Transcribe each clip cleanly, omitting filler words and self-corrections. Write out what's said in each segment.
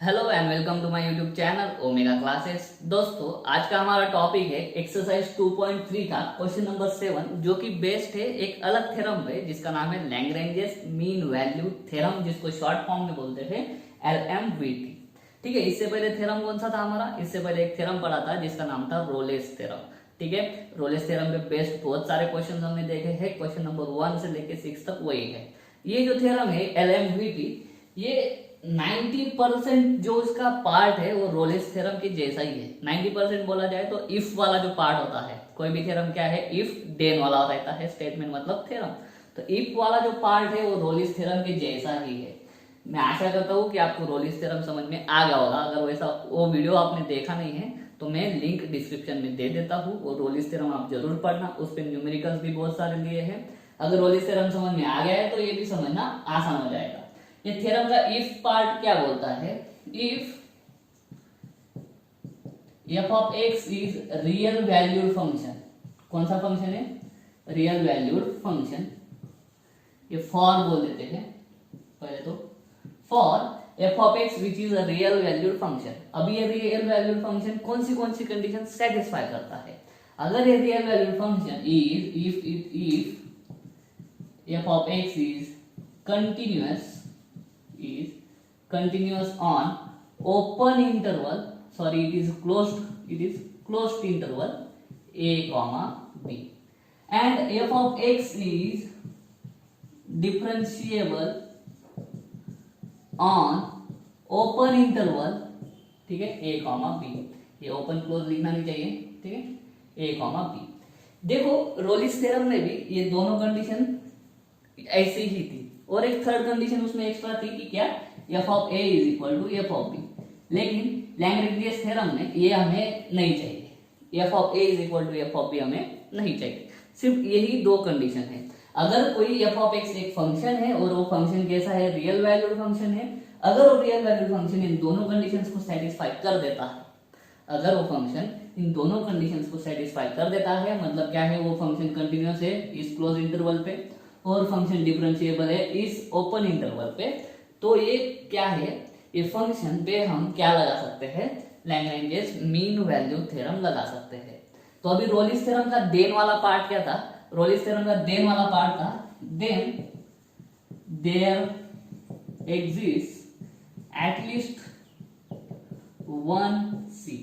Hello and welcome to my YouTube channel Omega classes. दोस्तों, आज का हमारा टॉपिक है एक्सरसाइज 2.3 का क्वेश्चन नंबर 7, जो कि बेस्ड है एक अलग थ्योरम पे जिसका नाम है लैग्रेंजेस मीन वैल्यू थ्योरम, जिसको शॉर्ट फॉर्म में बोलते थे LMVT। ठीक है, इससे पहले थ्योरम कौन सा था हमारा? इससे पहले एक थ्योरम पढ़ा था जिसका नाम था रोलेस थ्योरम। ठीक है, रोलेस थ्योरम पे बेस्ड बहुत सारे क्वेश्चन हमने देखे हैं, क्वेश्चन नंबर 1 से लेके 6 तक वही है। ये जो थ्योरम है LMVT, ये 90% जो इसका पार्ट है वो रोलेस थ्योरम के जैसा ही है। 90% बोला जाए तो इफ वाला जो पार्ट होता है, कोई भी थ्योरम क्या है, इफ देन वाला रहता है, स्टेटमेंट मतलब थ्योरम। तो इफ वाला जो पार्ट है वो रोलेस थ्योरम के जैसा ही है। मैं आशा करता हूँ कि आपको रोलेस थ्योरम समझ में आ गया होगा। अगर वैसा वो वीडियो आपने देखा नहीं है तो मैं लिंक डिस्क्रिप्शन में दे देता हूँ, वो रोलेस थ्योरम आप जरूर पढ़ना। उस पर न्यूमेरिकल्स भी बहुत सारे लिए हैं। अगर रोलेस थ्योरम समझ में आ गया है तो ये भी समझना आसान हो जाएगा। ये थ्योरम का इफ पार्ट क्या बोलता है? If f of x is real valued function. कौन सा फंक्शन है? Real valued function. ये फॉर बोल देते हैं पहले तो। For f of x which is a real valued function. अभी ये रियल वैल्यूड फंक्शन कौन सी कंडीशन सेटिस्फाई करता है? अगर ये real valued function is if f of x is continuous on open interval, sorry, it is closed interval a comma b, and f of x is differentiable on open interval, ठीक है, a comma b। ये open close लिखना नहीं चाहिए, ठीक है, a comma b। देखो, रोलिस theorem में भी ये दोनों कंडीशन ऐसे ही थी, और एक थर्ड कंडीशन उसमें एक्स्ट्रा थी कि क्या, f of a is equal to f of b। लेकिन लैग्रेंजेस थ्योरम में ये हमें नहीं चाहिए, f of a is equal to f of b हमें नहीं चाहिए। सिर्फ यही दो कंडीशन है। अगर कोई f ऑफ x एक फंक्शन है और वो फंक्शन कैसा है, रियल वैल्यूड फंक्शन है, अगर वो रियल वैल्यूड फंक्शन इन दोनों कंडीशंस को सेटिस्फाई कर देता है, अगर वो फंक्शन इन दोनों कंडीशंस को सेटिस्फाई कर देता है, मतलब क्या है, वो फंक्शन कंटिन्यूअस है इस क्लोज इंटरवल पे और फंक्शन डिफरेंशिएबल है इस ओपन इंटरवल पे, तो ये क्या है, ये फंक्शन पे हम क्या लगा सकते हैं, लैग्रेंजेस मीन वैल्यू थ्योरम लगा सकते हैं। तो अभी रोलिस थ्योरम का देन वाला पार्ट क्या था? रोलिस थ्योरम का देन वाला पार्ट था, then there exist at least one C.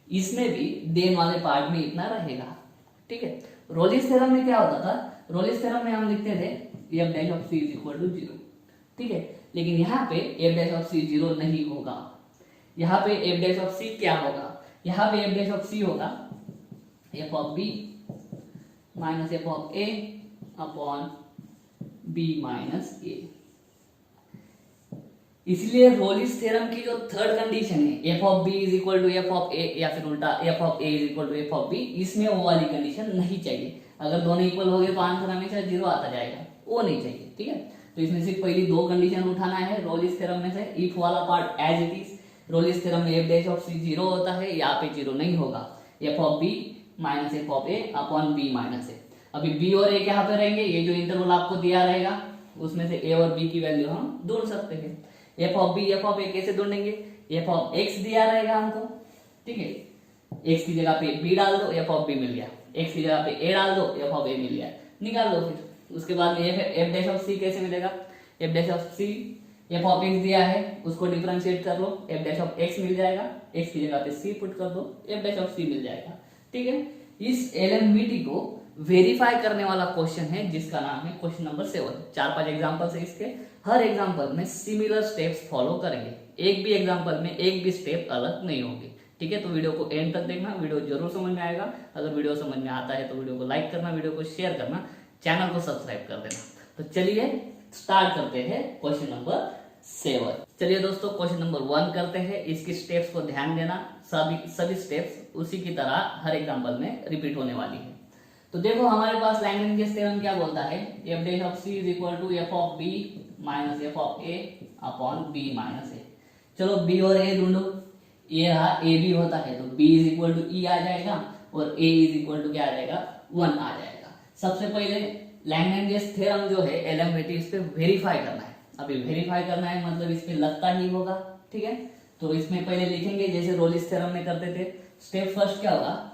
इसमें भी देन वाले पार्ट में इतना रहेगा, ठीक है। रोलिस थ्योरम में क्या होता था? रोलिस थ्योरम में हम लिखते थे f dash of c is equal to 0, ठीक है। लेकिन यहाँ पे f डैश ऑफ c 0 नहीं होगा। यहाँ पे f डैश ऑफ c क्या होगा? यहाँ पे f डैश ऑफ c होगा f of b minus f of a upon b minus a। इसलिए रोलिस थ्योरम की जो थर्ड कंडीशन है, f of b is equal to f of a, या फिर उल्टा f of a is equal to f of b, इसमें वो वाली कंडीशन नहीं चाहिए। अगर दोनों इक्वल हो गए तो आंसर हमेशा 0 आता जाएगा, वो नहीं चाहिए, ठीक है। तो इसमें सिर्फ पहली दो कंडीशन उठाना है रोलिस थ्योरम में से। इफ वाला part as it is, Rolle's theorem में f डैश ऑफ c 0 होता है, यहाँ पे 0 नहीं होगा, f of b minus f of a upon b minus a। अभी b और a यहाँ पे रहेंगे, ये जो इंटरवल आपको दिया रहेगा उसमें से a और b की वैल्यू हम ढूंढ सकते हैं। f of b f of a कैसे ढूंढेंगे? f ऑफ x दिया रहेगा हमको, ठीक है, x की जगह पे b डाल दो, f ऑफ b मिल गया, x की जगह पे a डाल दो, f ऑफ a मिल गया, निकाल दो। फिर उसके बाद में f डैश ऑफ c कैसे मिलेगा? f dash of c f of x दिया है, उसको डिफरेंशिएट कर लो, f डैश ऑफ x मिल जाएगा, x की जगह पे c पुट कर दो, f डैश ऑफ c मिल जाएगा, ठीक है। इस LMVT को वेरीफाई करने वाला क्वेश्चन है जिसका नाम है क्वेश्चन नंबर 7। 4-5 एग्जांपल्स है इसके, हर एग्जांपल में सिमिलर स्टेप्स फॉलो करेंगे, एक भी एग्जांपल में एक भी स्टेप अलग नहीं होगी, ठीक है। तो वीडियो को एंड तक देखना, वीडियो जरूर समझ में आएगा। अगर वीडियो समझ में आता है तो वीडियो को लाइक करना, वीडियो को शेयर करना, चैनल को सब्सक्राइब कर देना। तो चलिए स्टार्ट करते हैं क्वेश्चन नंबर 7। चलिए दोस्तों, क्वेश्चन नंबर 1 करते हैं। इसकी स्टेप्स को ध्यान देना, सभी स्टेप्स उसी की तरह हर एग्जाम्पल में रिपीट होने वाली है। तो देखो, हमारे पास लैग्रेंजेस थ्योरम क्या बोलता है, f dash of c is equal to f of b minus f of a upon b minus a। चलो b और a ढूंढो, ये रहा a b होता है तो b is equal to e आ जाएगा और a इज इक्वल टू क्या आ जाएगा, 1 आ जाएगा। सबसे पहले लैग्रेंजेस थ्योरम जो है LMVT, इस पे वेरीफाई करना है। अभी वेरीफाई करना है मतलब इस पे लगता ही होगा, ठीक है। तो इसमें पहले लिखेंगे जैसे रोलिस थ्योरम में करते थे। स्टेप फर्स्ट क्या होगा,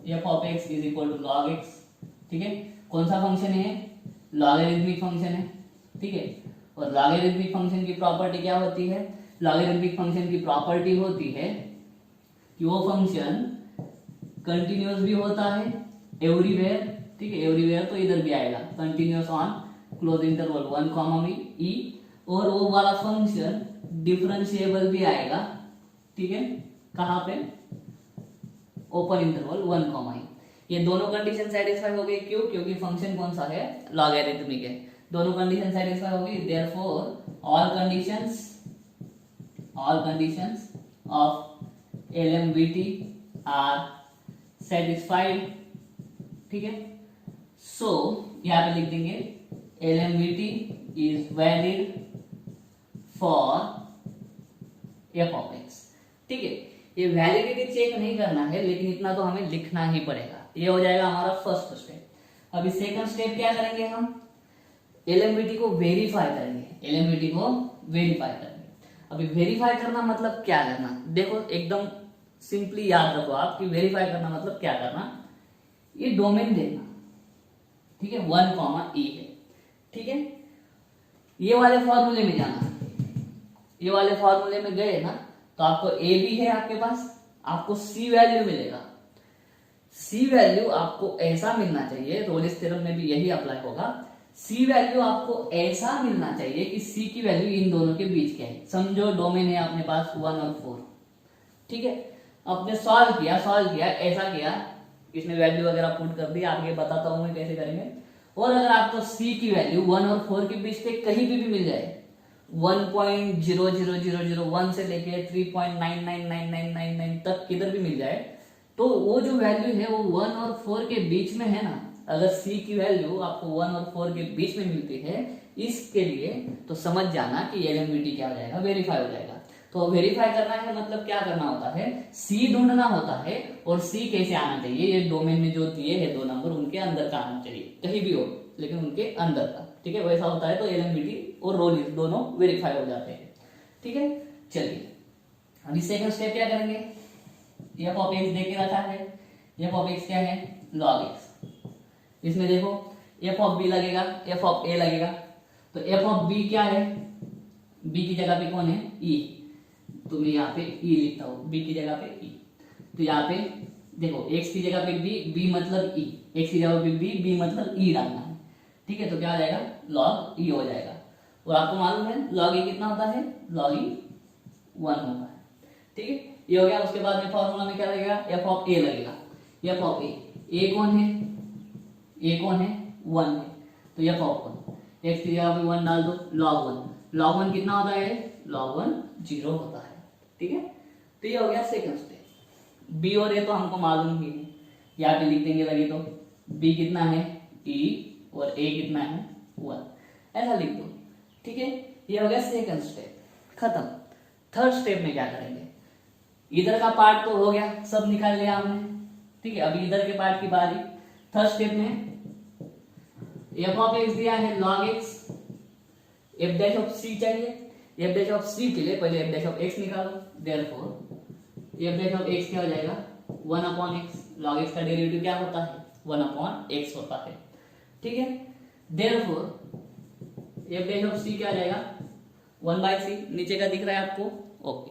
F of x is equal to log X, ठीक है। कौन सा फंक्शन है, लॉगरिथमिक फंक्शन है, ठीक है। और लॉगरिथमिक फंक्शन की प्रॉपर्टी क्या होती है, लॉगरिथमिक फंक्शन की प्रॉपर्टी होती है कि वो फंक्शन कंटिन्यूअस भी होता है एवरीवेयर, ठीक है। एवरीवेयर तो इधर भी आएगा, continuous on closed interval 1 comma ई, और वो वाला फंक्शन डिफरेंशिएबल भी आएगा, ठीक है। कहाँ पे, ओपन इंटरवल 1 कॉमा ई। ये दोनों कंडीशन सेटिस्फाई हो गई, क्यों, क्योंकि फंक्शन कौन सा है, लॉगरिथमिक है। दोनों कंडीशन सेटिस्फाई हो गई, therefore all conditions of LMVT are satisfied, ठीक है। सो यहां पे लिख देंगे LMVT is valid for f of x, ठीक है। ये वैलिडिटी चेक नहीं करना है, लेकिन इतना तो हमें लिखना ही पड़ेगा। ये हो जाएगा हमारा फर्स्ट स्टेप। अभी सेकंड स्टेप क्या करेंगे, हम LMVT को वेरीफाई करेंगे, LMVT को वेरीफाई करेंगे। अभी वेरीफाई करना मतलब क्या करना, देखो एकदम सिंपली याद रखो आप कि वेरीफाई करना मतलब क्या करना। ये डोमेन देना, ठीक है, 1 कॉमा ई है, ठीक है। ये वाले फॉर्मूले में जाना, ये वाले फॉर्मूले में गए ना तो आपको ए भी है आपके पास, आपको सी वैल्यू मिलेगा। सी वैल्यू आपको ऐसा मिलना चाहिए, रोलिस थ्योरम में भी यही अप्लाई होगा। सी वैल्यू आपको ऐसा मिलना चाहिए कि सी की वैल्यू इन दोनों के बीच क्या है। समझो डोमेन है अपने पास 1 और 4, ठीक है। आपने सॉल्व किया ऐसा किया, इसमें वैल्यू वगैरह पुट कर दी, आगे बताता हूं मैं कैसे करेंगे। और अगर आपको सी की वैल्यू 1 और 4 के बीच से कहीं भी मिल जाए, 1.00001 से लेके 3.999999 तक किधर भी मिल जाए, तो वो जो वैल्यू है वो 1 और 4 के बीच में है ना। अगर c की वैल्यू आपको 1 और 4 के बीच में मिलती है इसके लिए, तो समझ जाना कि LMVT क्या हो जाएगा, वेरीफाई हो जाएगा। तो वेरीफाई करना है मतलब क्या करना होता है, c ढूंढना होता है। और c कैसे आना चाहिए, ये डोमेन में जो दिए है 2 नंबर उनके अंदर का आना चाहिए, कहीं भी हो लेकिन उनके अंदर का, ठीक है। वैसा होता है तो LMVT और रोलिस दोनों वेरीफाई हो जाते हैं, ठीक है। चलिए अभी सेकंड स्टेप क्या करेंगे, f ऑफ x देख के रखा है, f ऑफ x क्या है, log x। इसमें देखो f ऑफ b लगेगा, f ऑफ a लगेगा, तो f ऑफ b क्या है, b की जगह पे कौन है, e, तो मैं यहाँ पे e लिखता हूँ, b की जगह पे e। तो यहाँ पे देखो x की जगह पे b मतलब e, x की जगह पे b मतलब e डालना है, ठीक है। तो क्या हो जाएगा, log e हो जाएगा। और आपको मालूम है log e कितना होता है, log e 1 होता है, ठीक है। ये हो गया। उसके बाद में फॉर्मूला में क्या लगेगा, f ऑफ a लगेगा। f ऑफ a कौन है, a कौन है, 1 है, तो f ऑफ 1, x की जगह पे 1 डाल दो, log 1 कितना होता है, log 1 0 होता है, ठीक है। तो ये हो गया सेकंड स्टेप। b और a तो हमको मालूम ही है, यहाँ पे लिख देंगे लगे तो b कितना है e और a कितना है 1, ऐसा लिख दो, ठीक है। ये हो गया सेकंड स्टेप, खत्म। थर्ड स्टेप में क्या करेंगे, इधर का पार्ट तो हो गया, सब निकाल लिया हमने, ठीक है। अभी इधर के पार्ट की बारी। थर्ड स्टेप में f ऑफ x दिया है log x, f dash of c चाहिए। f डैश ऑफ c के लिए पहले f डैश ऑफ x निकालो, therefore f dash of x क्या हो जाएगा, 1 अपॉन x। log x का डेरिवेटिव क्या होता है, 1 अपॉन x होता है, ठीक है। Therefore f dash of c क्या आ जाएगा, 1/c, नीचे का दिख रहा है आपको, okay.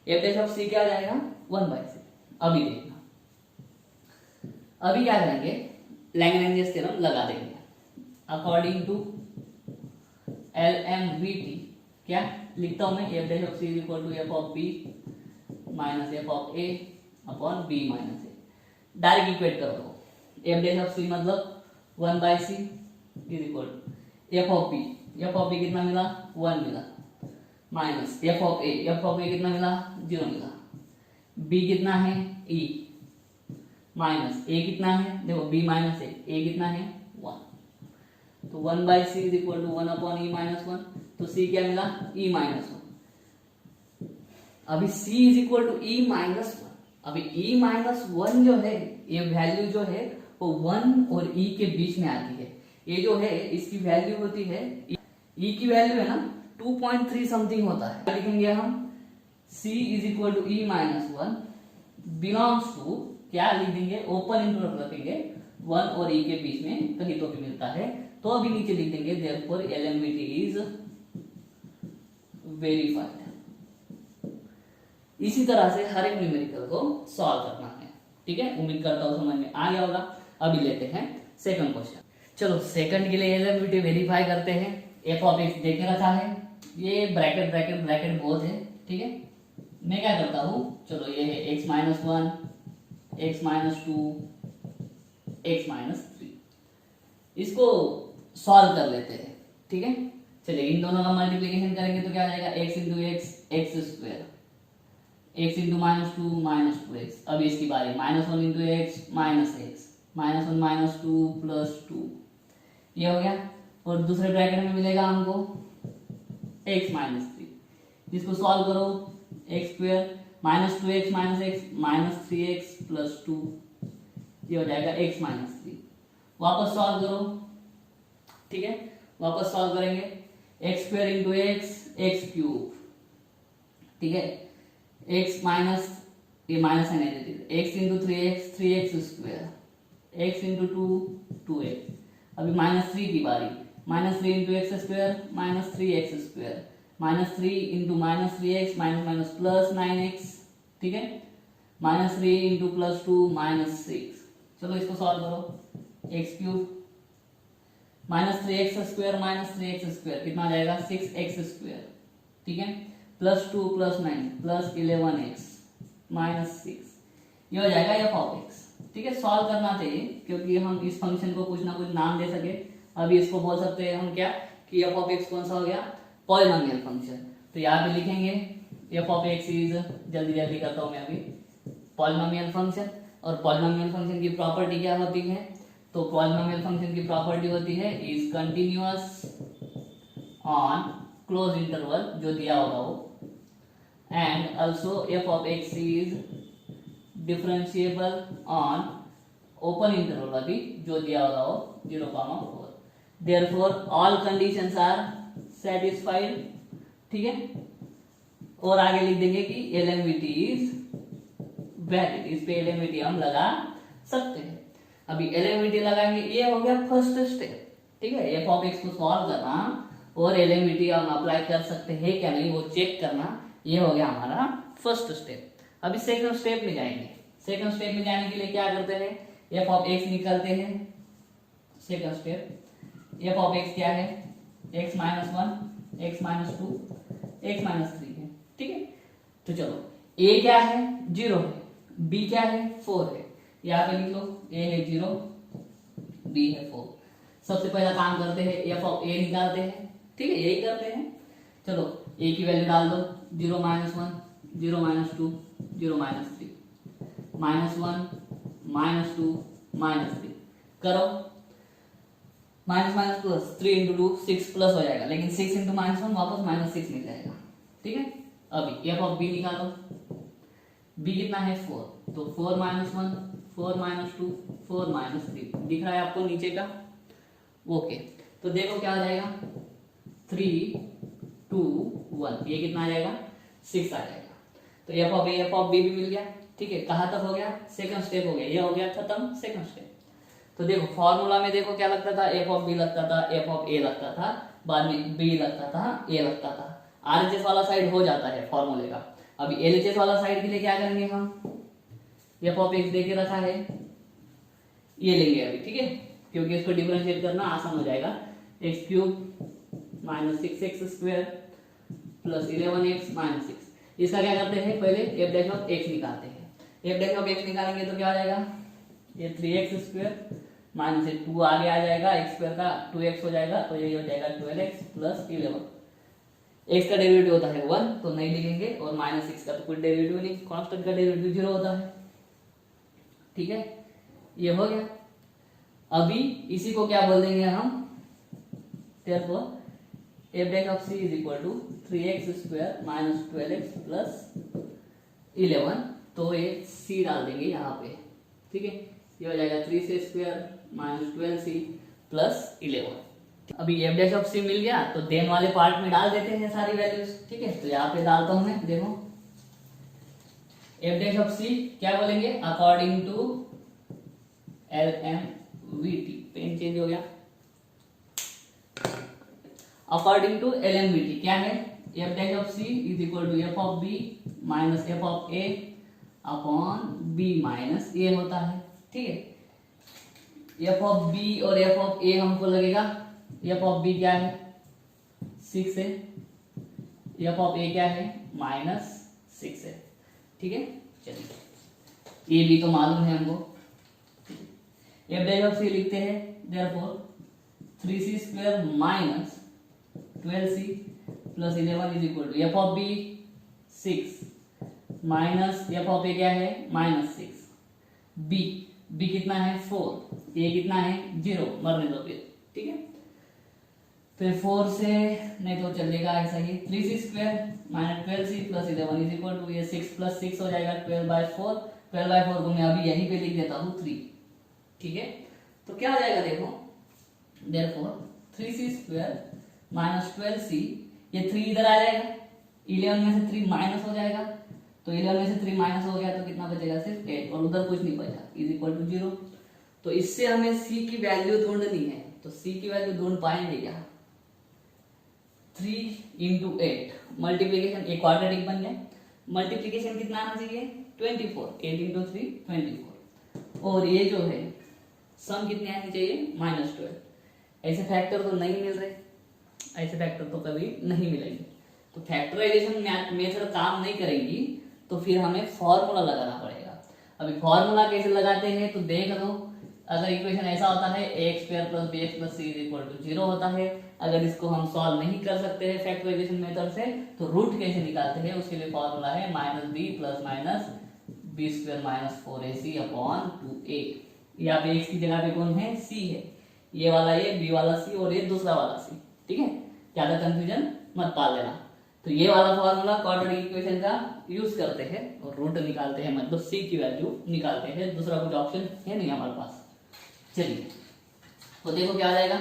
f dash of c क्या आ जाएगा, 1/c। अभी देखना, अभी क्या करेंगे, लैग्रेंज थ्योरम लगा देंगे। अकॉर्डिंग टू LMVT क्या लिखता हूं मैं, f dash of c is equal to f of b minus f of a upon b minus a। Direct equate कर दो, f डैश ऑफ c मतलब 1/c is equal to f of b कितना मिला, 1 मिला, minus f of a कितना मिला, 0 मिला, b कितना है e, माइनस a कितना है, देखो b माइनस a कितना है 1, तो 1/c is equal to 1 upon e minus 1, तो c क्या मिला, e माइनस 1। अभी c is equal to e minus 1, अभी e माइनस 1 जो है, ये वैल्यू जो है वो 1 और e के बीच में आती है। ये जो है इसकी वैल्यू होती है, e की वैल्यू है ना 2.3 समथिंग होता है, लिखेंगे हम c is equal to E minus one belongs to, क्या लिख देंगे, ओपन इंटरवल रखेंगे, वन और ई के बीच में कहीं तो भी मिलता है, तो अभी नीचे लिख देंगे देयरफॉर एलएमवीटी इज वेरीफाइड। इसी तरह से हर एक न्यूमेरिकल को सॉल्व करना है। ठीक है, उम्मीद करता हूं समझ में आ गया होगा। अभी लेते हैं सेकंड क्वेश्चन। चलो सेकंड के लिए एलएमवीटी वेरीफाई करते हैं। एफ ऑफ एक्स देख रखा है, ये ब्रैकेट ब्रैकेट ब्रैकेट बहुत है। ठीक है, मैं क्या करता हूं, चलो ये है x minus one, x minus two, x minus three, इसको सॉल्व कर लेते हैं। ठीक है, चलिए इन दोनों का मल्टीप्लीकेशन करेंगे तो क्या आ जाएगा, x into x x square, x into minus two x. अब इसकी बारी, minus one into x, minus one minus two plus two, ये हो गया। और दूसरे ब्रैकेट में मिलेगा हमको एक्स माइनस थ्री, इसको सॉल्व करो, x square minus two x minus three x plus two, ये हो जाएगा एक्स माइनस थ्री। वापस सॉल्व करो। ठीक है, वापस सॉल्व करेंगे, x square into x x cube. ठीक है, एक्स माइनस, ये माइनस है negative, x into three x square, x into two x. अभी माइनस थ्री की बारी, minus three into x square minus three x square, minus three into minus three x minus minus plus nine x. ठीक है, minus three into plus two minus six. चलो इसको solve करो, x cube minus three x square कितना आ जाएगा, six x square. ठीक है, plus two plus nine plus 11x minus six, ये हो जाएगा एफ ऑफ एक्स। ठीक है, सॉल्व करना चाहिए क्योंकि हम इस फंक्शन को कुछ ना कुछ नाम दे सके। अभी इसको बोल सकते हैं हम क्या, कि एफ ऑफ एक्स कौन सा हो गया, पॉलिनोमियल फंक्शन। तो यहाँ पे लिखेंगे एफ ऑफ एक्स इज, जल्दी जल्दी करता हूँ मैं अभी, पॉलिनोमियल फंक्शन। और पॉलिनोमियल फंक्शन की प्रॉपर्टी क्या होती है, तो पॉलिनोमियल फंक्शन की प्रॉपर्टी होती है is continuous on closed interval, जो दिया होगा वो, and also F of x is differentiable on open interval, अभी जो दिया होगा वो 0,4। Therefore all conditions are satisfied. ठीक है, और आगे लिख देंगे कि एलएमवीटी इज वैलिड, इस पे एलएमवीटी हम लगा सकते हैं। अभी एलएमवीटी लगाएंगे, ये हो गया फर्स्ट स्टेप। ठीक है, एफ ऑफ एक्स को सॉल्व करना और एलएमवीटी हम अप्लाई कर सकते हैं क्या नहीं वो चेक करना, ये हो गया हमारा फर्स्ट स्टेप। अभी सेकंड स्टेप में जाएंगे। सेकंड स्टेप में जाने के लिए क्या करते हैं, एफ ऑफ एक्स निकालते हैं। Second step, F of x क्या है, x minus one, x minus two, x minus three है। ठीक है, तो चलो ए क्या है, जीरो है, बी क्या है, फोर है, यहाँ पे लिख लो, ए है जीरो, बी है फोर। सबसे पहला काम करते हैं, एफ ऑफ ए निकालते हैं। ठीक है, यही करते हैं। चलो ए की वैल्यू डाल दो, zero minus one, zero minus two, zero minus three, minus one minus two minus three, करो minus minus plus, three into two six plus हो जाएगा, लेकिन सिक्स इंटू माइनस वन वापस माइनस सिक्स मिल जाएगा। ठीक है, अभी एफ ऑफ बी निकालो, बी कितना है फोर, तो four minus one, four minus two, four minus three, दिख रहा है आपको नीचे का। ओके, तो देखो क्या आ जाएगा, थ्री टू वन, ये कितना आ जाएगा, सिक्स आ जाएगा। तो F of A F of B भी मिल गया। ठीक है, कहाँ तक हो गया, सेकंड स्टेप हो गया, ये हो गया खत्म सेकंड स्टेप। तो देखो फॉर्मूला में देखो क्या लगता था, एफ ऑफ बी लगता था, एफ ऑफ ए लगता था, बाद में बी लगता था, ए लगता था। आरएचएस वाला साइड हो जाता है फॉर्मूले का। अभी एलएचएस वाला साइड के लिए क्या करेंगे हम, एफ ऑफ एक्स दे के रखा है, ये लेंगे अभी। ठीक है, क्योंकि इसको डिफरेंशिएट करना आसान हो जाएगा। X cube minus six x square plus 11x minus six. इसका क्या करते हैं, पहले एफ डैश ऑफ एक्स निकालते हैं। एफ डैश ऑफ एक्स निकालेंगे तो क्या आ जाएगा, ये 3x स्क्वायर माइनस से 2 आगे आ जाएगा, एक्स स्क्वायर का 2x हो जाएगा, तो ये हो जाएगा 12x प्लस 11। एक्स का डेरिवेटिव होता है 1, तो नहीं लिखेंगे, और माइनस सिक्स का तो कोई डेरिवेटिव नहीं, कांस्टेंट का डेरिवेटिव 0 होता है। ठीक है, ये हो गया। अभी इसी को क्या बोल देंगे हम, therefore f dash of c is equal to 3x square minus 12x plus 11, तो ये c डाल देंगे यहाँ पे। ठीक है, ये हो जाएगा 3c square minus 12c plus 11। अभी f dash of c मिल गया, तो देन वाले पार्ट में डाल देते हैं सारी वैल्यूज। ठीक है, तो यहाँ पे डालता हूँ मैं, देखो एफ डैश ऑफ सी क्या बोलेंगे, according to L M V T, pen change हो गया, according to L M V T क्या है, F dash of C is equal to F of B minus F of A upon B minus A होता है। ठीक है, F of B और F of A हमको लगेगा, एफ ऑफ बी क्या है 6 है, एफ ऑफ ए क्या है -6 है। ठीक है, चलिए ए बी तो मालूम है हमको, एफ डैश ऑफ सी लिखते हैं, therefore 3c square minus 12c plus 11 is equal to F of B 6 minus F of A क्या है -6, बी बी कितना है 4, ए कितना है 0, मरने दो फिर। ठीक है, फिर 4 से नहीं तो चलेगा ऐसा ही, 3c square minus 12c plus 11 is equal to ये 6 प्लस 6 हो जाएगा 12/4, 12/4 को मैं अभी यहीं पे लिख देता हूँ 3। ठीक है, तो क्या हो जाएगा देखो, therefore 3c square minus 12c, ये 3 इधर आ जाएगा, 11 में से 3 माइनस हो जाएगा, तो 11 में से 3 माइनस हो गया तो कितना बचेगा सिर्फ 8, और उधर कुछ नहीं बचा, इज इक्वल टू 0। तो इससे हमें c की वैल्यू ढूंढनी है, तो c की वैल्यू ढूंढ पाएंगे क्या, 3 इंटू 8 मल्टीप्लीकेशन, एक क्वाड्रेटिक बन गया, मल्टीप्लीकेशन कितना आना चाहिए 24, 8 इंटू 3 24, और ये जो है सम कितने आनी चाहिए -12। ऐसे फैक्टर तो नहीं मिल रहे, ऐसे फैक्टर तो कभी नहीं मिलेंगे, तो फैक्टराइजेशन मेथड काम नहीं करेगी, तो फिर हमें फॉर्मूला लगाना पड़ेगा। अभी फॉर्मूला कैसे लगाते हैं तो देख लो, अगर इक्वेशन ऐसा होता है ax² + bx + c = 0 होता है, अगर इसको हम सॉल्व नहीं कर सकते हैं फैक्टराइजेशन मेथड से, तो रूट कैसे निकालते हैं, उसके लिए फॉर्मूला है -b + -b² - 4ac upon 2a। यहाँ पे x की जगह पे कौन है c है, ये वाला ये b वाला c और ये दूसरा वाला c। ठीक है, ज्यादा कंफ्यूजन मत पाल लेना। तो ये वाला फॉर्मूला क्वाड्रेटिक इक्वेशन का यूज करते हैं और रूट निकालते हैं, मतलब c की वैल्यू निकालते हैं, दूसरा कुछ ऑप्शन है नहीं हमारे पास। चलिए, तो देखो क्या आ जाएगा,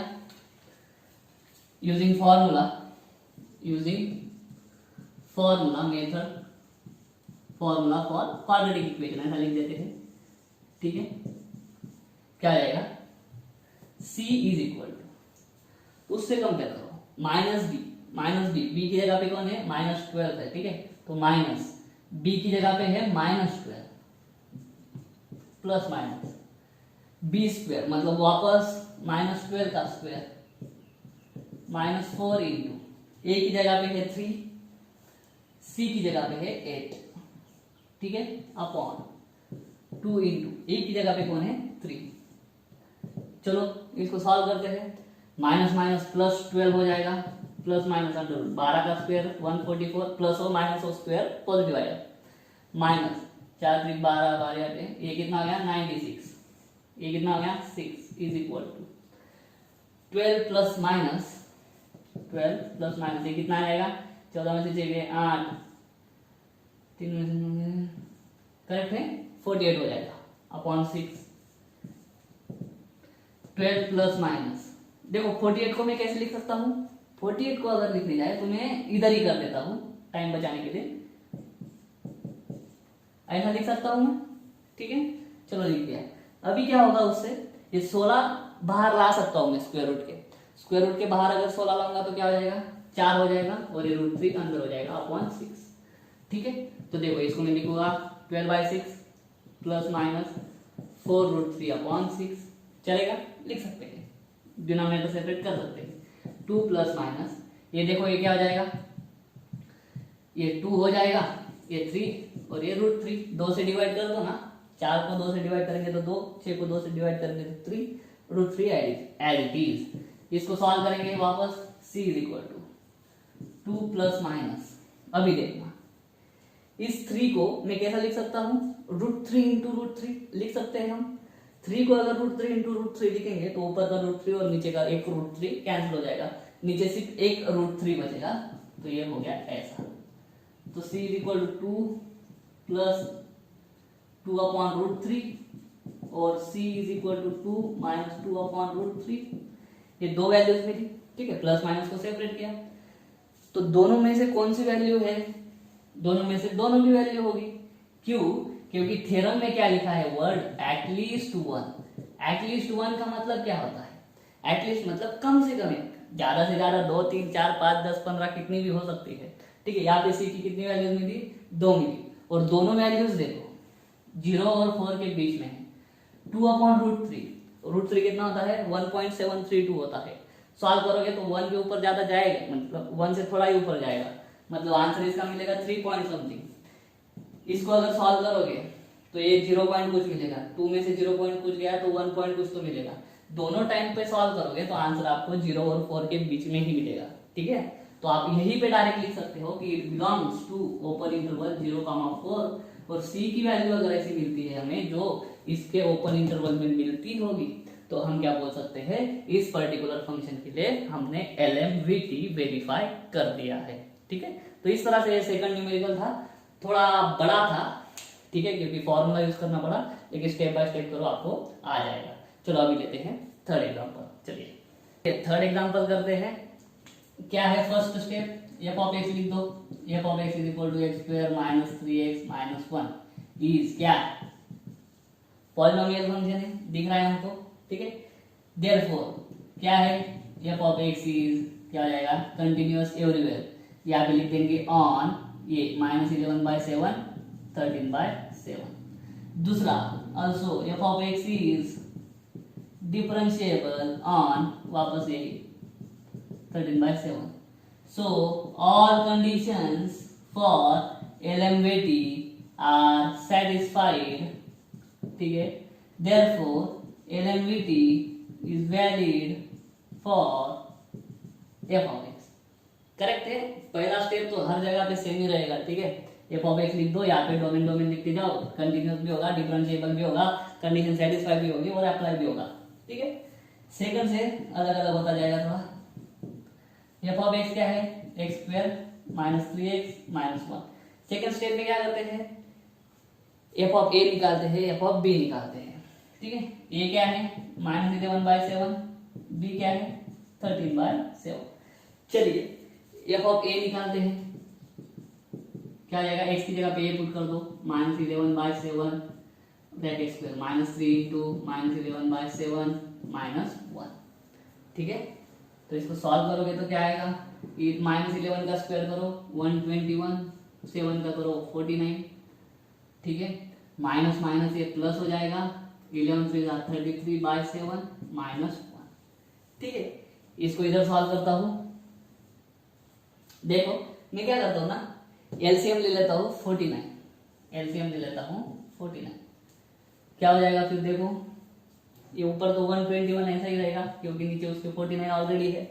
using formula method, formula for quadratic equation ऐसा लिख देते हैं। ठीक है, क्या आएगा, c इज इक्वल टू, उससे कंपेयर करो -b b की जगह पे कौन है -12 है। ठीक है, तो माइनस b की जगह पे है -12 प्लस माइनस b² मतलब वापस -12 का स्क्वायर -4 इंटू a की जगह पे है 3, c की जगह पे है 8। ठीक है, अपॉन 2 इंटू a की जगह पे कौन है 3। चलो इसको सॉल्व करते हैं, माइनस माइनस प्लस 12 हो जाएगा, प्लस माइनस 12 का स्क्वायर 144 प्लस हो माइनस हो स्क्वायर पॉजिटिव आएगा, माइनस 4 3 12 12 ये कितना हो गया 96, ये कितना हो गया 6 is equal to 12 plus minus ये कितना आएगा 14 में से चाहिए 8, 3 में से करेक्ट है 48 हो जाएगा अपॉन 6। 12 प्लस माइनस, देखो 48 को मैं कैसे लिख सकता हूँ, 48 को अगर लिखने जाए तो मैं इधर ही कर देता हूँ टाइम बचाने के लिए, ऐसा लिख सकता हूँ मैं। ठीक है, चलो लिख दिया। अभी क्या होगा उससे, ये 16 बाहर ला सकता हूँ मैं स्क्वायर रूट के बाहर अगर 16 लाऊंगा तो क्या हो जाएगा 4 हो जाएगा, और ये √3 अंदर हो जाएगा अपॉन 6। ठीक है, तो देखो इसको मैं लिखूंगा 12/6 प्लस माइनस 4√3 अपॉन 6, चलेगा, लिख सकते हैं, डिनोमिनेटर सेपरेट कर सकते हैं। 2 प्लस माइनस ये देखो ये क्या हो जाएगा, ये 2 हो जाएगा, ये 3 और ये √3, 2 से डिवाइड कर दो ना, 4 को 2 से डिवाइड करेंगे तो 2, 6 को 2 से डिवाइड करेंगे तो 3, √3 एज इट इज। इसको सॉल्व करेंगे वापस, c is equal to 2 plus minus, अभी देखना इस 3 को मैं कैसा लिख सकता हूँ, √3 इंटू √3 लिख सकते हैं हम। 3 को अगर √3 इंटू √3 लिखेंगे तो ऊपर का √3 और नीचे का एक √3 कैंसिल हो जाएगा, नीचे सिर्फ एक √3 बचेगा, तो ये हो गया ऐसा। तो c is equal to 2 plus 2 upon √3 और c is equal to 2 minus 2 upon √3, ये दो वैल्यूज मिली। ठीक है, प्लस माइनस को सेपरेट किया, तो दोनों में से कौन सी वैल्यू है, दोनों में से दोनों की वैल्यू होगी, क्यों? क्योंकि थ्योरम में क्या लिखा है word at least one. At least one का मतलब क्या होता है? एटलीस्ट मतलब कम से कम एक, ज्यादा से ज्यादा 2 3 4 5 10 15 कितनी भी हो सकती है। ठीक है, यहाँ पे सी की कितनी वैल्यूज मिली? 2 मिली, और दोनों वैल्यूज देखो 0 और 4 के बीच में है। 2/√3, √3 कितना होता है? 1.732 होता है। सॉल्व करोगे तो 1 के ऊपर ज्यादा जाएगा, मतलब 1 से थोड़ा ही ऊपर जाएगा, मतलब आंसर इसका मिलेगा 3 पॉइंट समथिंग। इसको अगर सॉल्व करोगे तो ये 0 पॉइंट कुछ मिलेगा, 2 में से 0 पॉइंट कुछ गया तो 1 पॉइंट कुछ तो मिलेगा। दोनों टाइम पे सॉल्व करोगे तो आंसर आपको 0 और 4 के बीच में ही मिलेगा। ठीक है, तो आप यहीं पे डायरेक्ट लिख सकते हो कि it belongs to open interval 0,4, और सी की वैल्यू अगर ऐसी मिलती है हमें जो इसके ओपन इंटरवल में मिलती होगी तो हम क्या बोल सकते हैं? इस पर्टिकुलर फंक्शन के लिए हमने LMVT वेरीफाई कर दिया है। ठीक है, तो इस तरह से सेकंड न्यूमेरिकल था, थोड़ा बड़ा था। ठीक है, क्योंकि फॉर्मूला यूज करना पड़ा, लेकिन स्टेप बाय स्टेप करो आपको आ जाएगा। चलो अभी लेते हैं थर्ड एग्जांपल। चलिए थर्ड एग्जांपल करते हैं। क्या है first step? F of X लिख दो। F of x is equal to x square minus 3x minus 1 is क्या? पॉलिनोमियल फंक्शन है, दिख रहा है हमको। ठीक है, देयरफॉर क्या है? एफ ऑफ एक्स इज क्या हो जाएगा? Continuous everywhere. यहाँ पे लिख देंगे ऑन ये -11/7 13/7। दूसरा also F of x is differentiable on, वापस यही 13/7। So all conditions for LMVT are satisfied. ठीक है, therefore LMVT is valid for f of x. Correct है, पहला स्टेप तो हर जगह पे सेम ही रहेगा। ठीक है, एफ ऑफ एक्स लिख दो, यहाँ पे डोमेन डोमेन लिखते जाओ, कंटिन्यूअस भी होगा, डिफरेंशिएबल भी होगा, कंडीशन सेटिस्फाई भी होगी और अप्लाई भी होगा। ठीक है, सेकंड से अलग अलग होता जाएगा थोड़ा। एफ ऑफ एक्स क्या है? X square minus 3x minus 1। Second step में क्या करते हैं? एफ ऑफ ए निकालते हैं, एफ ऑफ बी निकालते हैं। ठीक है, ए क्या है? -11/7, बी क्या है? 13/7। चलिए एफ ऑफ ए निकालते हैं। क्या हो जाएगा? एक्स की जगह पे ए पुट कर दो, -11/7 ब्रैकेट स्क्वायर -3 इंटू -11/7 माइनस 1। ठीक है, तो इसको सॉल्व करोगे तो क्या आएगा? -11 का स्क्वायर करो 121, 7 का करो 49। ठीक है, माइनस माइनस ये प्लस हो जाएगा, 11 3 33/7 माइनस 1। ठीक है, इसको इधर सॉल्व करता हूं। देखो मैं क्या करता हूं ना, एलसीएम ले लेता हूं 49, एलसीएम ले लेता हूं 49। क्या हो जाएगा फिर? देखो ये ऊपर तो 121 ऐसा ही रहेगा क्योंकि नीचे उसके 49 ऑलरेडी है।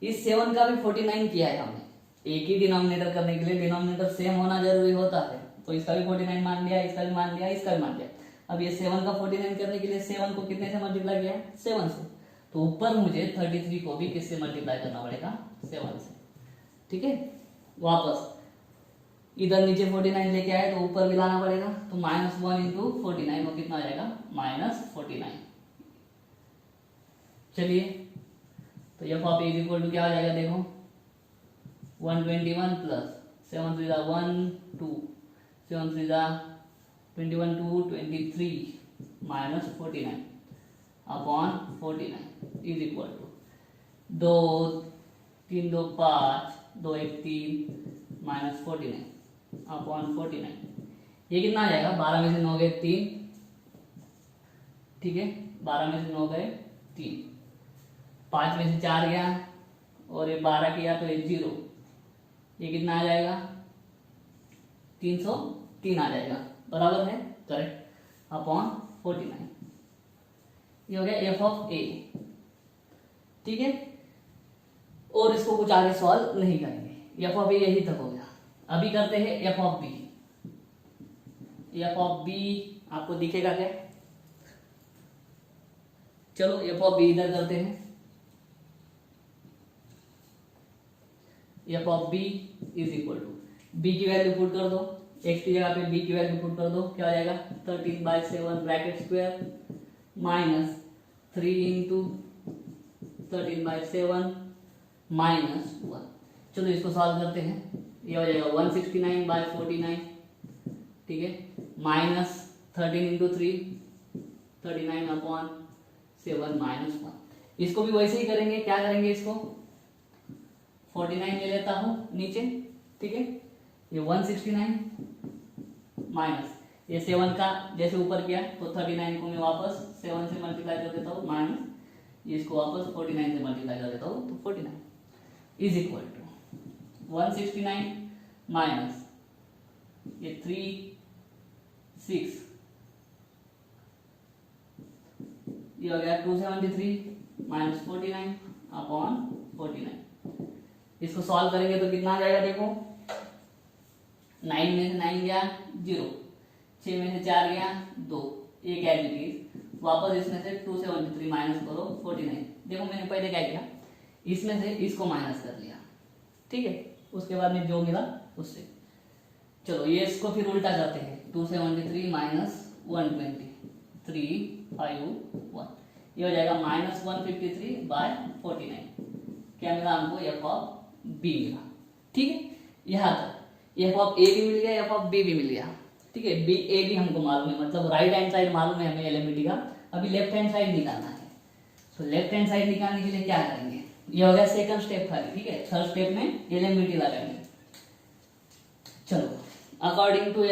इस 7 का भी 49 किया है हमने, एक ही डिनोमिनेटर करने के लिए डिनोमिनेटर सेम होना जरूरी होता है, तो इसका भी 49 मान लिया, इसका भी मान लिया, इसका भी मान लिया। अब ये 7 का 49 करने के लिए 7 को कितने से मल्टीप्लाई किया है? 7 से, तो ऊपर मुझे 33 को भी किससे मल्टीप्लाई करना पड़ेगा? 7 से। ठीक है, वापस इधर नीचे 49 लेके आए तो ऊपर भी लाना पड़ेगा, तो -1 इंटू 49 वो कितना आ जाएगा? -49। चलिए तो F of A equal to क्या हो जाएगा? देखो 121 प्लस 7 3 1 2 7 3 21 2 23 minus 49 upon 49 is equal to 2 3 2 5 2 1 3 minus 49 upon 49। ये कितना आ जाएगा? 12 में से 9 गए 3। ठीक है, 12 में से 9 गए 3, 5 में से 4 गया और ये 12 किया तो ये 0। ये कितना आ जाएगा? 303 आ जाएगा, बराबर है, करेक्ट, अपॉन 49। ये हो गया एफ ऑफ ए। ठीक है, और इसको कुछ आगे सॉल्व नहीं करेंगे, एफ ऑफ ए यही तक हो गया। अभी करते हैं F of B. F of B आपको दिखेगा क्या? चलो एफ ऑफ बी इधर करते हैं। F of b is equal to b की वैल्यू पुट कर दो, एक्स की जगह पे बी की वैल्यू पुट कर दो। क्या हो जाएगा? 13/7 bracket square minus 3 into 13/7 minus 1। चलो इसको सॉल्व करते हैं। ये हो जाएगा 169/49। ठीक है, माइनस 13 इंटू 3 39/7 -1। इसको भी वैसे ही करेंगे, क्या करेंगे, इसको 49 ले लेता हूँ नीचे, ठीक है, ये 169 माइनस ये 7 का जैसे ऊपर किया तो 39 को मैं वापस 7 से मल्टीप्लाई कर देता हूँ, माइनस इसको वापस 49 से मल्टीप्लाई कर देता हूँ, तो 49 इज इक्वल टू 169 माइनस ये 3 6 ये हो गया 273 माइनस 49/49। इसको सॉल्व करेंगे तो कितना आ जाएगा, देखो 9 में से 9 गया 0, 6 में से 4 गया 2, एक एज इट इज, वापस इसमें से 273 माइनस करो 49। देखो मैंने पहले क्या किया, इसमें से इसको माइनस कर लिया, ठीक है, उसके बाद में जो मिला उससे। चलो ये इसको फिर उल्टा करते हैं, 273 माइनस 120 3 5 1, ये हो जाएगा माइनस 153/49। क्या मिला हमको, एफ ऑफ बी मिला, ठीक है। यहाँ तक एफ ऑफ ए भी मिल गया, एफ ऑफ बी भी मिल गया, ठीक है। बी ए भी हमको मालूम है, मतलब राइट हैंड साइड मालूम है हमें एलएमवीटी का, अभी लेफ्ट हैंड साइड निकालना है। तो लेफ्ट हैंड साइड निकालने के लिए क्या करेंगे, ये हो गया सेकंड स्टेप खाली, ठीक है। थर्ड स्टेप में एलएमवीटी लगाएंगे। चलो अकॉर्डिंग टू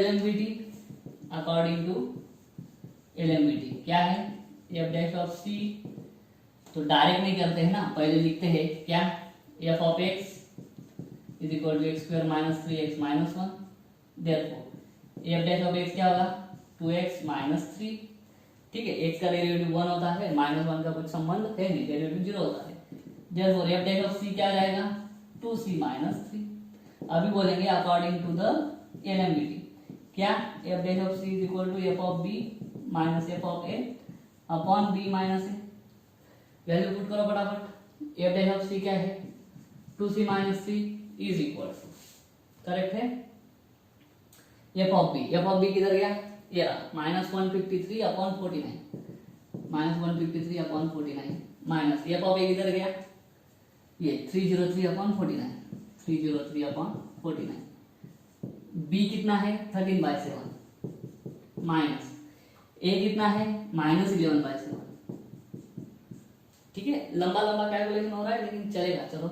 एलएमवीटी क्या है, एफ डैश ऑफ सी, तो डायरेक्ट नहीं करते हैं ना, पहले लिखते हैं क्या, f of x is equal to x square minus 3x minus 1, therefore f dash of x क्या होगा 2x माइनस 3, ठीक है। x का डेरिवेटिव 1 होता है, माइनस 1 का कुछ संबंध है नहीं, डेरिवेटिव 0 होता है। देयरफॉर एफ डैश ऑफ सी क्या जाएगा 2c माइनस 3। अभी बोलेंगे अकॉर्डिंग टू द एलएमवीटी क्या, f dash of C is equal to F of B minus F of A upon B minus a. Value put करो फटाफट, f dash of सी क्या है 2c minus 3 is equal to, correct है, F of b किधर गया, ये रहा minus 153/49 minus F of a किधर गया, ये 303/49 बी कितना है 13/7 माइनस ए कितना है -11/7, ठीक है। लंबा लंबा कैलकुलेशन हो रहा है लेकिन चलेगा, चलो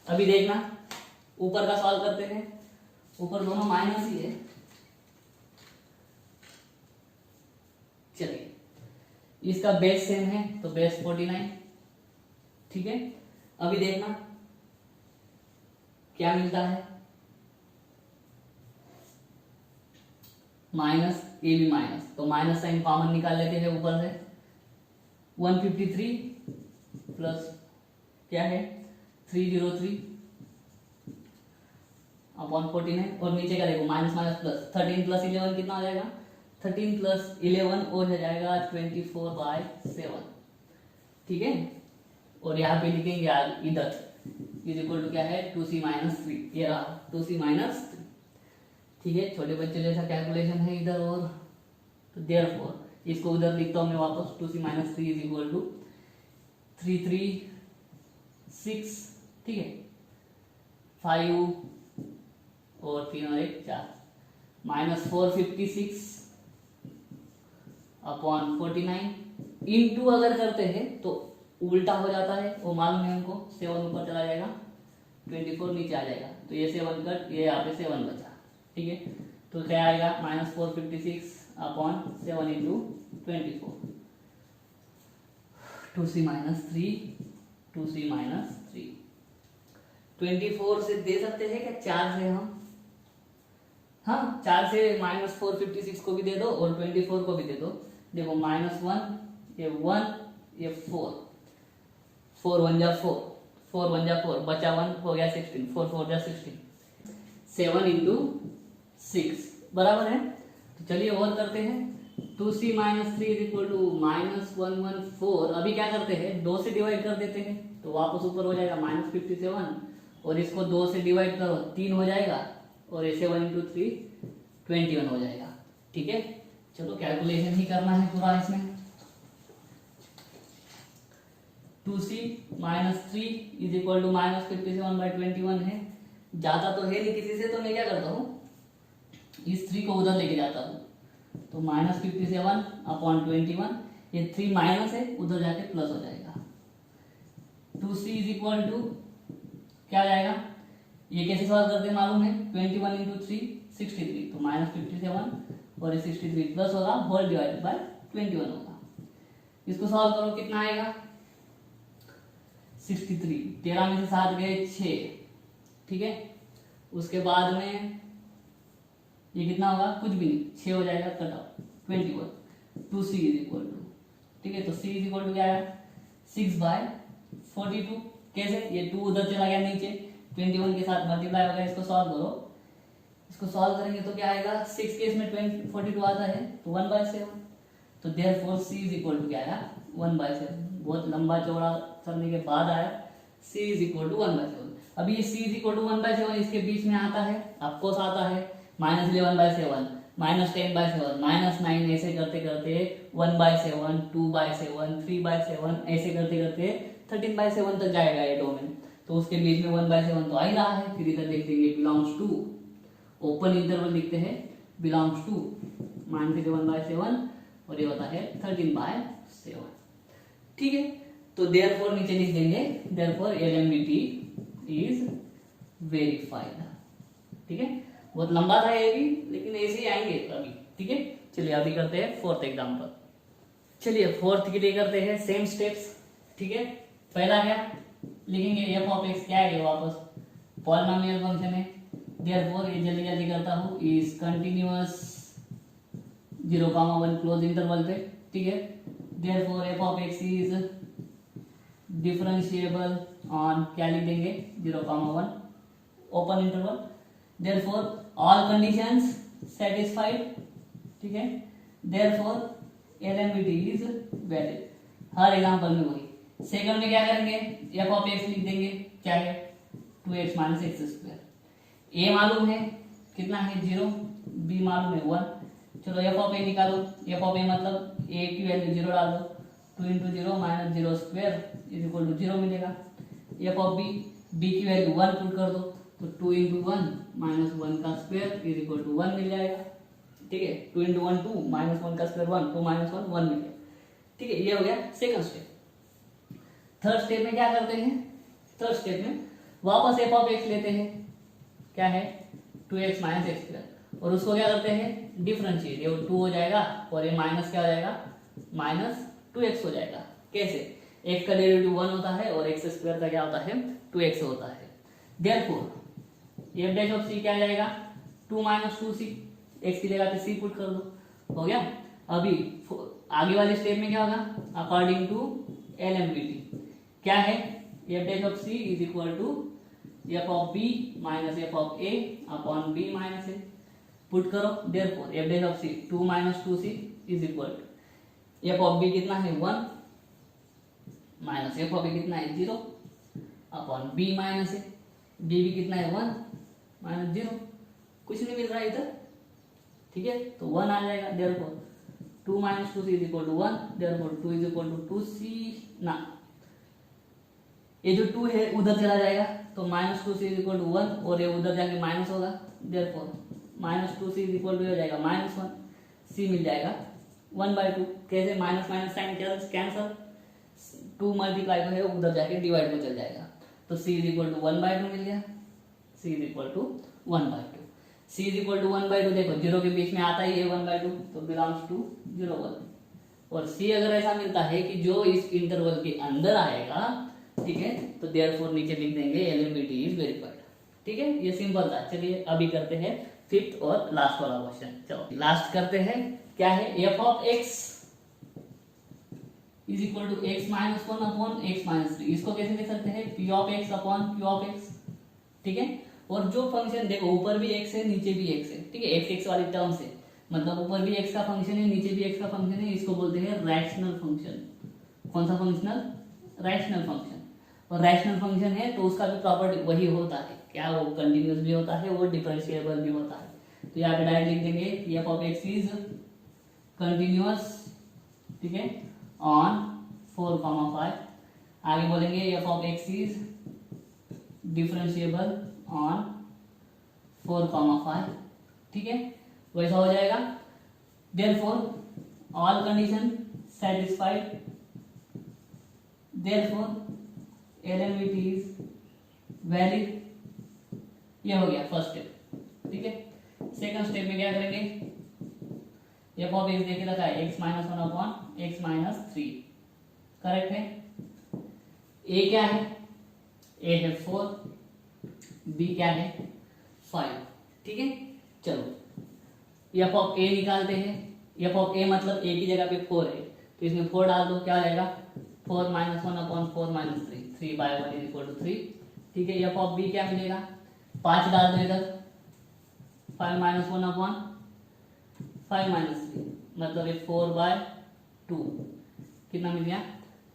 अभी देखना ऊपर का सॉल्व करते हैं, ऊपर दोनों माइनस ही है। चलिए इसका बेस सेम है तो बेस 49, ठीक है। अभी देखना क्या मिलता है, माइनस ए भी माइनस, तो माइनस साइन कॉमन निकाल लेते हैं ऊपर से, 153 प्लस क्या है 303/49 और नीचे का देखो माइनस माइनस प्लस, 13 प्लस 11 कितना हो जाएगा, 13 प्लस 11 हो जाएगा 24/7, ठीक है। और यहाँ पे लिखेंगे इधर इज इक्वल टू क्या है 2c माइनस 3, ये रहा 2c माइनस 3, ठीक है। छोटे बच्चे जैसा कैलकुलेशन है इधर, और तो देयरफॉर इसको उधर लिखता हूँ मैं वापस, 2c minus 3 is equal to 336, ठीक है, 5 और 3 और 1 4 माइनस 456/49 इंटू अगर करते हैं तो उल्टा हो जाता है, वो मालूम है हमको, 7 ऊपर चला जाएगा 24 नीचे आ जाएगा, तो ये 7 कट, ये यहाँ पे 7 बचा, ठीक है। तो क्या आएगा -456/7 इंटू 24, 2c माइनस 3 24 से दे सकते हैं क्या, 4 से हम, हाँ 4 से -456 को भी दे दो और 24 को भी दे दो। देखो -1 ये 1 ये 4 1 जा 4 बचा 1 हो गया 16, 4 4 जा 16, 7 इंटू 6 बराबर है। तो चलिए और करते हैं, 2c minus 3 is equal to -114। अभी क्या करते हैं 2 से डिवाइड कर देते हैं तो वापस ऊपर हो जाएगा -57, और इसको 2 से डिवाइड करो 3 हो जाएगा, और ये 7 इंटू 3 21 हो जाएगा, ठीक है। चलो कैलकुलेशन ही करना है पूरा इसमें, 2c minus 3 is equal to -57/21 है, जाता तो है नहीं किसी से, तो मैं क्या करता हूँ, इस 3 को उधर लेके जाता हूँ, तो -57/21, ये 3 माइनस है, उधर जाके प्लस हो जाएगा। 2c इज इक्वल टू क्या आ जाएगा, ये कैसे सॉल्व करते हैं मालूम है, 21 इंटू 3 63, तो -57 और ये 63 प्लस होगा होल डिवाइडेड बाय 21 होगा। इसको सॉल्व करो, कितना आएगा 63, 13 में से 7 गए 6, ठीक है। उसके बाद में ये कितना होगा, कुछ भी नहीं, 6 हो जाएगा, cut off 21, 2c is equal to, ठीक है। तो c इज इक्वल टू क्या आएगा 6/42, कैसे, ये 2 उधर चला गया नीचे, 21 के साथ मल्टीप्लाई होगा, इसको सॉल्व करो। इसको सॉल्व करेंगे तो क्या आएगा, 6 के इसमें 42 आता है तो 1/7, तो therefore c is equal to क्या आया 1/7। बहुत लंबा चौड़ा करने के बाद आया c इज इक्वल टू 1/7। अभी ये c इज इक्वल टू 1/7 इसके बीच में आता है, ऑफकोर्स आता है, -11/7, -10/7, -9, ऐसे करते करते 1/7, 2/7, 3/7, ऐसे करते करते 13/7 तक जाएगा ये डोमेन। तो उसके बीच में 1/7 तो आ ही रहा है, फिर इधर लिख देंगे बिलोंग्स टू, ओपन इंटरवल लिखते हैं, बिलोंग्स टू -11/7 और ये होता है 13/7, ठीक है। तो देयरफॉर नीचे लिख देंगे, देयरफॉर LMDT इज वेरीफाइड, ठीक है। बहुत लंबा था ये भी, लेकिन ऐसे ही आएंगे अभी, ठीक है। चलिए अभी करते हैं 4th एग्जांपल। चलिए 4th के लिए करते हैं सेम स्टेप्स, ठीक है। पहला क्या लिखेंगे, f ऑफ x क्या है, वापस पॉलिनोमियल फंक्शन है, देयरफॉर ये जल्दी जल्दी करता हूँ, इज कंटिन्यूअस 0,1 क्लोज इंटरवल पे, ठीक है। Therefore f of x is differentiable on क्या लिख देंगे 0,1 open interval, therefore all conditions satisfied, ठीक है। Therefore LMDT is valid. Her example में वही। सेकंड में क्या करेंगे, f ऑफ x लिख देंगे, क्या है 2x - x²। a मालूम है कितना है 0, b मालूम है 1। चलो f ऑफ a निकालो, f ऑफ a मतलब a की वैल्यू 0 डाल दो, 2 × 0 - 0² इज इक्वल टू 0 मिलेगा। f ऑफ b की वैल्यू 1 पुट कर दो, तो 2 × 1 - 1² इज इक्वल टू 1 मिल जाएगा, ठीक है। 2 × 1 2 - 1² 1, 2 - 1 1 मिल गया, ठीक है। ये हो गया सेकंड स्टेप। थर्ड स्टेप में क्या करते हैं, थर्ड स्टेप में वापस f ऑफ x लेते हैं, क्या है 2x - x², और उसको क्या करते हैं डिफरेंशिएट, ये 2 हो जाएगा और ये माइनस क्या हो जाएगा -2x हो जाएगा। कैसे, x का डेरिवेटिव 1 होता है और x² का क्या होता है 2x होता है। देयरफॉर f' ऑफ c क्या आ जाएगा 2 - 2c, x की जगह पे c पुट कर दो, हो गया। अभी आगे वाले स्टेप में क्या होगा, अकॉर्डिंग टू LMDT क्या है, f' of c is equal to f of b minus f of a upon b minus a, put करो। Therefore f' of c 2 - 2c is equal to f of b कितना है 1 minus f of a कितना है 0 upon b minus a, b भी कितना है 1 minus 0, कुछ नहीं मिल रहा है इधर, ठीक है। तो 1 आ जाएगा, therefore 2 - 2c is equal to 1, therefore 2 is equal to 2c ना, ये जो 2 है उधर चला जाएगा, तो -2c इज इक्वल टू 1 और ये उधर जाके माइनस होगा, therefore -2c is equal to हो जाएगा -1, c मिल जाएगा 1/2। कैसे, minus minus sign cancel, 2 multiply को है उधर जाके डिवाइड में चल जाएगा, तो c इज इक्वल टू 1/2 मिल गया, c is equal to 1/2। c is equal to 1/2 देखो 0 के बीच में आता ही है 1/2, तो बिलोंग्स टू 0 1। और c अगर ऐसा मिलता है कि जो इस इंटरवल के अंदर आएगा, ठीक है, तो देयरफॉर नीचे लिख देंगे LMDT इज वेरीफाइड, ठीक है। ये सिंपल था। चलिए अभी करते हैं 5th और लास्ट वाला क्वेश्चन। चलो लास्ट करते हैं, क्या है f of x is equal to x - 1 upon x - 3। इसको कैसे लिख सकते हैं p of x upon q of x, ठीक है। और जो फंक्शन देखो ऊपर भी x है नीचे भी x है, ठीक है, x वाली टर्म से, मतलब ऊपर भी x का फंक्शन है नीचे भी x का फंक्शन है, इसको बोलते हैं रैशनल फंक्शन। कौन सा फंक्शनल, रैशनल फंक्शन। और रैशनल फंक्शन है तो उसका भी प्रॉपर्टी वही होता है, क्या वो कंटिन्यूअस भी होता है, वो डिफरेंशिएबल भी होता है। तो यहाँ पे डायरेक्ट लिख देंगे कि f of x is continuous, ठीक है, ऑन 4,5। आगे बोलेंगे f of x is differentiable on 4,5, ठीक है, वैसा हो जाएगा। Therefore all condition satisfied, therefore LMVT is valid. ये हो गया फर्स्ट स्टेप, ठीक है। सेकंड स्टेप में क्या करेंगे, एफ ऑफ एक्स देखे रखा है x minus 1 upon x minus 3, correct है। ए क्या है, ए है 4, बी क्या है 5, ठीक है। चलो एफ ऑफ ए निकालते हैं। एफ ऑफ ए मतलब ए की जगह पे 4 है, तो इसमें 4 डाल दो, क्या हो जाएगा 4 minus 1 upon 4 minus 3, 3/1 is equal to 3, ठीक है। एफ ऑफ बी क्या मिलेगा, 5 डाल दो इधर, 5 माइनस 1 अपॉन 5 माइनस 3, मतलब ये 4/2, कितना मिल गया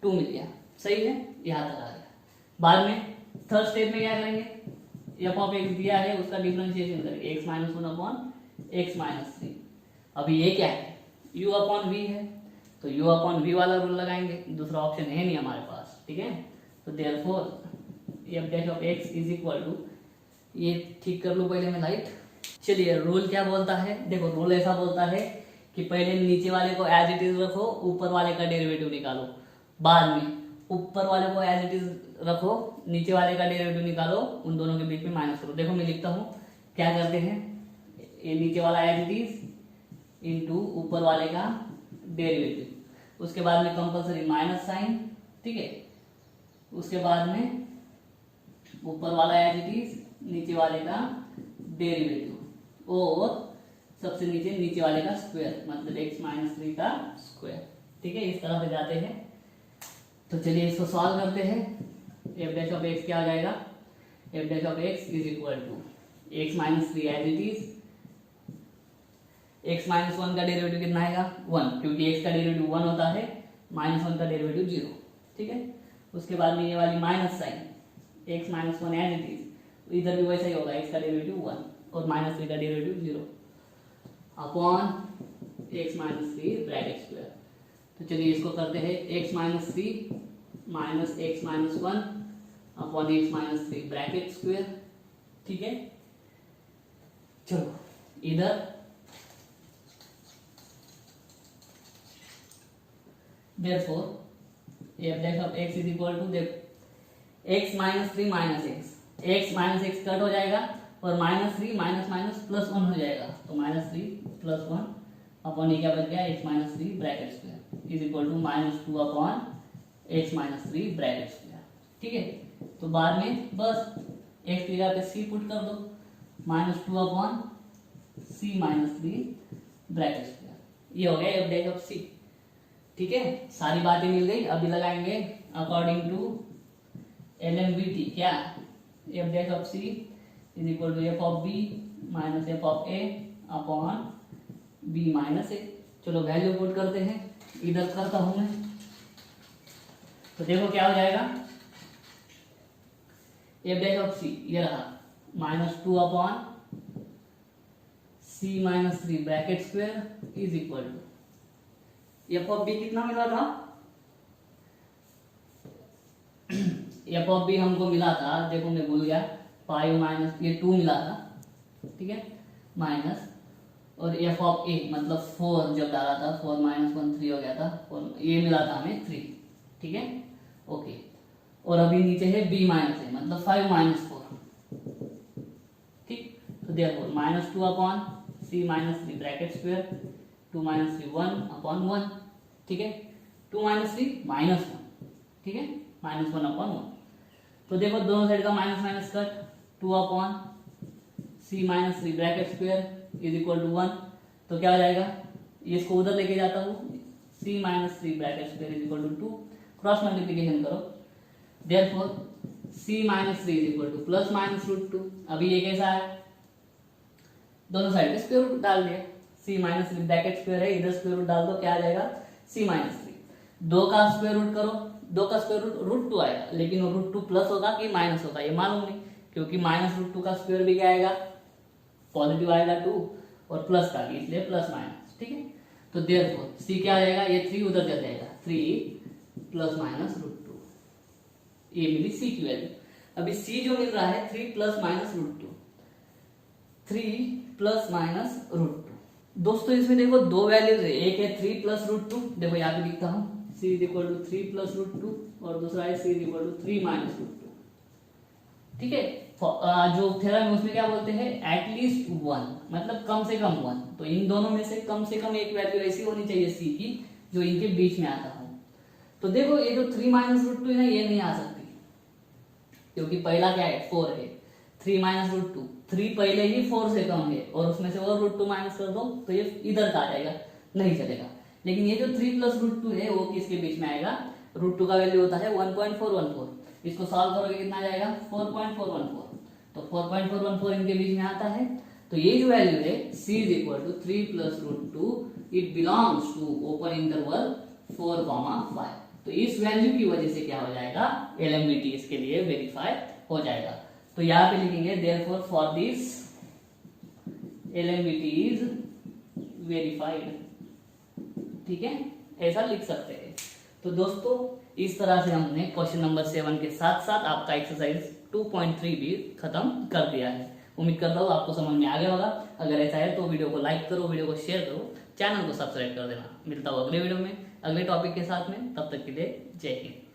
2 मिल गया, सही है, यहाँ तक आ गया। बाद में थर्ड स्टेप में क्या करेंगे, एफ ऑफ एक्स दिया है उसका डिफरेंशिएशन करेंगे, x minus 1 upon x minus 3। अभी ये क्या है, u अपॉन वी है, तो u अपॉन वी वाला रूल लगाएंगे, दूसरा ऑप्शन है नहीं हमारे पास, ठीक है। तो therefore f dash of x is equal to, ये ठीक कर लो पहले मैं लाइट। चलिए रूल क्या बोलता है, देखो रूल ऐसा बोलता है कि पहले नीचे वाले को एज इट इज रखो, ऊपर वाले का डेरिवेटिव निकालो, बाद में ऊपर वाले को एज इट इज रखो, नीचे वाले का डेरिवेटिव निकालो, उन दोनों के बीच में माइनस करो। देखो मैं लिखता हूँ, क्या करते हैं, ये नीचे वाला एज इट इज इंटू ऊपर वाले का डेरिवेटिव, उसके बाद में कंपलसरी माइनस साइन, ठीक है। उसके बाद में ऊपर वाला एज इट इज, नीचे वाले का डेरिवेटिव, और सबसे नीचे नीचे वाले का स्क्वायर, मतलब x माइनस 3 का स्क्वायर, ठीक है। इस तरह से जाते हैं। तो चलिए इसको सॉल्व करते हैं। एफ डैश ऑफ एक्स क्या हो जाएगा, f dash of x is equal to x minus 3 as it is, x minus 1 का डेरिवेटिव कितना आएगा 1, क्योंकि x का डेरिवेटिव 1 होता है, माइनस 1 का डेरिवेटिव 0, ठीक है। उसके बाद में ये वाली minus sign, x minus 1 as it is, इधर भी वैसा ही होगा, x का डेरिवेटिव 1 और माइनस 3 का derivative 0 upon x minus 3 bracket square. तो चलिए इसको करते हैं, x minus 3 minus x minus 1 upon x minus 3 bracket square, ठीक है। चलो इधर therefore f dash of x is equal to, देखो x minus 3 minus x minus x cut हो जाएगा और माइनस 3 माइनस माइनस प्लस 1 हो जाएगा, तो माइनस 3 प्लस 1 अपॉन ये क्या बच गया x minus 3 bracket square is equal to minus 2 upon x minus 3 bracket square, ठीक है। तो बाद में बस x की जगह पे c पुट कर दो, minus 2 upon c minus 3 bracket square, ये हो गया f डैश ऑफ c, ठीक है। सारी बातें मिल गई। अभी लगाएंगे अकॉर्डिंग टू LMVT, क्या f dash of c is equal to f of b minus f of a upon b minus a। चलो वैल्यू पुट करते हैं, इधर करता हूं मैं, तो देखो क्या हो जाएगा, f डैश ऑफ c ये रहा minus 2 upon c minus 3 bracket square is equal to F of b कितना मिला था, एफ ऑफ बी हमको मिला था, देखो मैं भूल गया, 5 माइनस ये 2 मिला था, ठीक है, माइनस, और एफ ऑफ ए मतलब 4 जब डाला था, 4 माइनस 1 3 हो गया था, और ये मिला था हमें 3, ठीक है, ओके। और अभी नीचे है बी माइनस ए मतलब 5 माइनस 4, ठीक। तो देखो माइनस 2 अपॉन सी minus 3 bracket square, 2 minus 3 1 upon 1, ठीक है, 2 माइनस 3 माइनस 1, ठीक है, माइनस 1 अपॉन 1। तो देखो दोनों साइड का minus minus cut, 2 upon C minus 3 bracket square is equal to 1, तो क्या हो जाएगा, ये इसको उधर लेके जाता हूँ, C minus 3 bracket square is equal to 2, cross multiplication करो, therefore C minus 3 is equal to plus minus root 2। अभी ये कैसा है, दोनों साइड पे स्क्वायर रूट डाल दिया, सी माइनस 3 ब्रैकेट स्क्वायर है, इधर स्क्वायर रूट डाल दो, क्या आ जाएगा सी माइनस 3। 2 का स्क्वायर रूट करो, 2 का स्क्वायर रूट रूट 2 आएगा, लेकिन रूट 2 प्लस होगा कि माइनस होगा ये मालूम नहीं, क्योंकि माइनस रूट 2 का स्क्वायर भी क्या आएगा, पॉजिटिव आएगा 2, और प्लस का भी, इसलिए प्लस माइनस, ठीक है। तो देयरफॉर सी क्या आ जाएगा, ये 3 उधर चल जाएगा, 3 प्लस माइनस रूट 2, ये मिली सी की वैल्यू। अभी सी जो मिल रहा है 3 plus minus root 2, 3 plus minus root 2। दोस्तों इसमें देखो दो वैल्यूज है, एक है 3 प्लस रूट 2, देखो यहाँ पे लिखता हूँ c is equal to 3 plus root 2 और दूसरा है c is equal to 3 minus root 2। ठीक है, जो थ्योरम है उसमें क्या बोलते हैं, एटलीस्ट 1, मतलब कम से कम 1। तो इन दोनों में से कम एक वैल्यू ऐसी होनी चाहिए c की जो इनके बीच में आता हो। तो देखो ये जो 3 माइनस रूट 2 है ना, ये नहीं आ सकती क्योंकि पहला क्या है 4 है, 3 माइनस रूट 2, 3 पहले ही 4 से कम है और उसमें से और रूट 2 माइनस कर दो तो ये इधर का आ जाएगा, नहीं चलेगा। लेकिन ये जो 3 प्लस रूट 2 है वो किसके बीच में आएगा, रूट 2 का वैल्यू होता है 1.414, इसको सॉल्व करोगे कितना आ जाएगा 4.414, तो 4.414 इनके बीच में आता है। तो ये जो वैल्यू है c is equal to 3 plus root 2, it belongs to open interval 4,5। तो इस वैल्यू की वजह से क्या हो जाएगा, एलएमबीटी इसके लिए वेरीफाई हो जाएगा। तो यहाँ पे लिखेंगे therefore for this LMBT is verified. ठीक है, ऐसा लिख सकते हैं। तो दोस्तों इस तरह से हमने क्वेश्चन नंबर 7 के साथ साथ आपका एक्सरसाइज 2.3 भी खत्म कर दिया है। उम्मीद करता हूँ आपको समझ में आ गया होगा। अगर ऐसा है तो वीडियो को लाइक करो, वीडियो को शेयर करो, चैनल को सब्सक्राइब कर देना। मिलता हूँ अगले वीडियो में अगले टॉपिक के साथ में, तब तक के लिए जय हिंद।